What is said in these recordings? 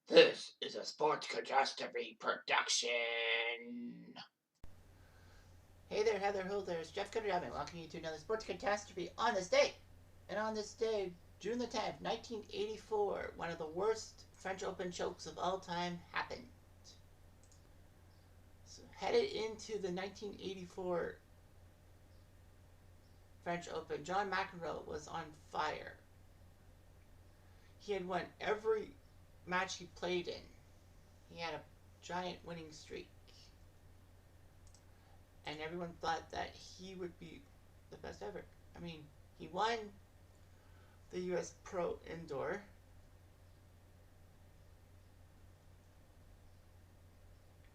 This is a Sports Catastrophe production. Hey there, Heather, ho there, it's Jeff Cutastrophe, welcoming you to another Sports Catastrophe on this day. And on this day, June the 10th, 1984, one of the worst French Open chokes of all time happened. So, headed into the 1984 French Open, John McEnroe was on fire. He had won every match he played in. He had a giant winning streak. And everyone thought that he would be the best ever. I mean, he won the US Pro Indoor.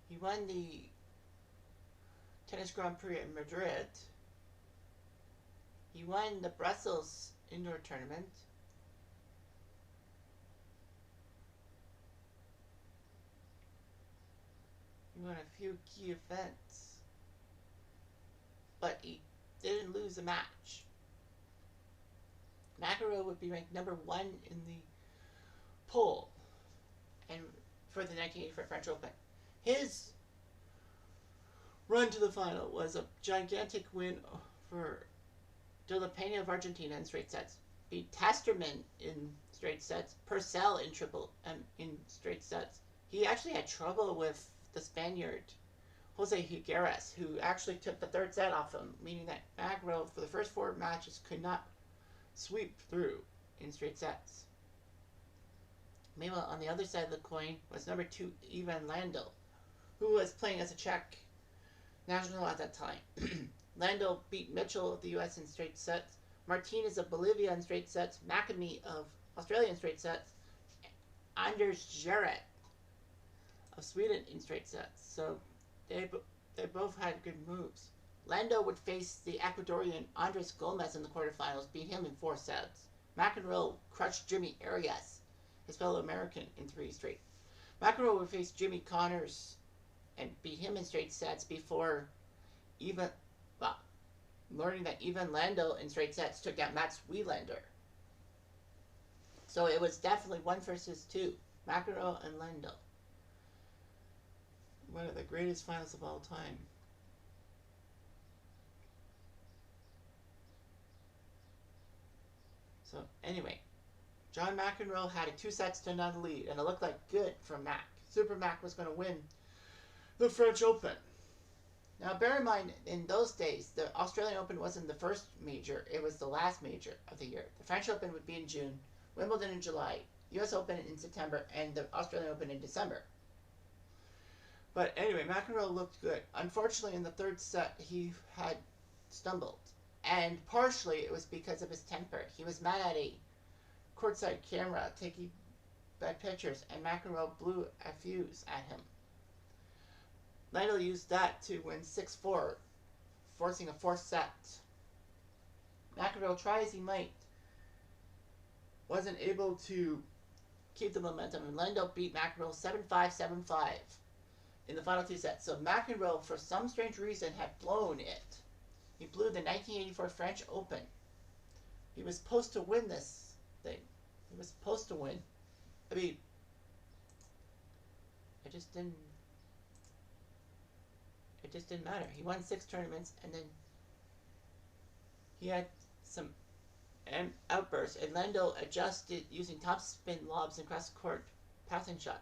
He won the Tennis Grand Prix in Madrid. He won the Brussels Indoor Tournament. He won a few key events, but he didn't lose a match. McEnroe would be ranked number 1 in the poll and for the 1984 French Open. His run to the final was a gigantic win for De La Peña of Argentina in straight sets, beat Tasterman in straight sets, Purcell in straight sets. He actually had trouble with the Spaniard Jose Higueras, who actually took the third set off him, meaning that McEnroe for the first 4 matches could not sweep through in straight sets. Meanwhile, on the other side of the coin was number 2 Ivan Lendl, who was playing as a Czech national at that time. Lendl beat Mitchell of the US in straight sets, Martinez of Bolivia in straight sets, McAmey of Australia in straight sets, Anders Jarrett of Sweden in straight sets. So they both had good moves. Lendl would face the Ecuadorian Andres Gomez in the quarterfinals, beat him in 4 sets. McEnroe crushed Jimmy Arias, his fellow American, in 3 straight. McEnroe would face Jimmy Connors and beat him in straight sets before learning that Ivan Lendl in straight sets took out Mats Wilander. So it was definitely 1 versus 2, McEnroe and Lendl. One of the greatest finals of all time. So anyway, John McEnroe had a 2 sets to none lead, and it looked like good for Mac. Super Mac was going to win the French Open. Now bear in mind, in those days, the Australian Open wasn't the first major, it was the last major of the year. The French Open would be in June, Wimbledon in July, US Open in September, and the Australian Open in December. But anyway, McEnroe looked good. Unfortunately, in the 3rd set, he had stumbled. And partially, it was because of his temper. He was mad at a courtside camera taking bad pictures, and McEnroe blew a fuse at him. Lendl used that to win 6-4, forcing a 4th set. McEnroe, try as he might, wasn't able to keep the momentum, and Lendl beat McEnroe 7-5, 7-5 in the final 2 sets. So McEnroe, for some strange reason, had blown it. He blew the 1984 French Open. He was supposed to win this thing. He was supposed to win. I mean, it just didn't matter. He won 6 tournaments, and then he had some outbursts, and Lendl adjusted using topspin lobs and cross-court passing shots.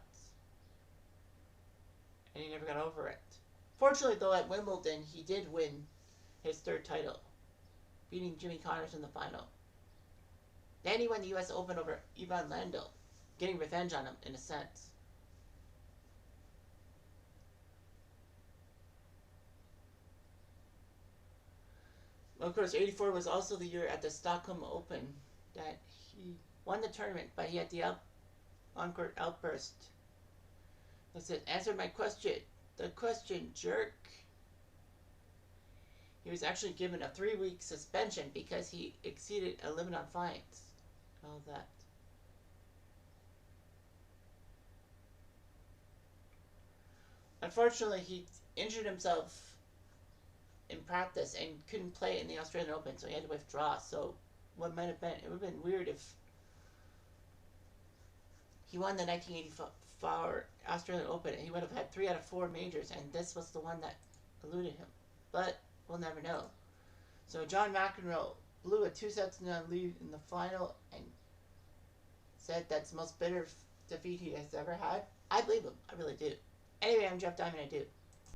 And he never got over it. Fortunately, though, at Wimbledon, he did win his 3rd title, beating Jimmy Connors in the final. Then he won the US Open over Ivan Lendl, getting revenge on him in a sense. Well, of course, 84 was also the year at the Stockholm Open that he won the tournament, but he had the on-court outburst. That's it. Answer my question. The question, jerk. He was actually given a 3-week suspension because he exceeded a limit on fines. All that. Unfortunately, he injured himself in practice and couldn't play in the Australian Open, so he had to withdraw. So what might have been, it would have been weird if he won the 1984 Australian Open, and he would have had 3 out of 4 majors, and this was the one that eluded him. But we'll never know. So John McEnroe blew a 2-0 lead in the final and said that's the most bitter defeat he has ever had. I believe him. I really do. Anyway, I'm Jeff Diamond. I do.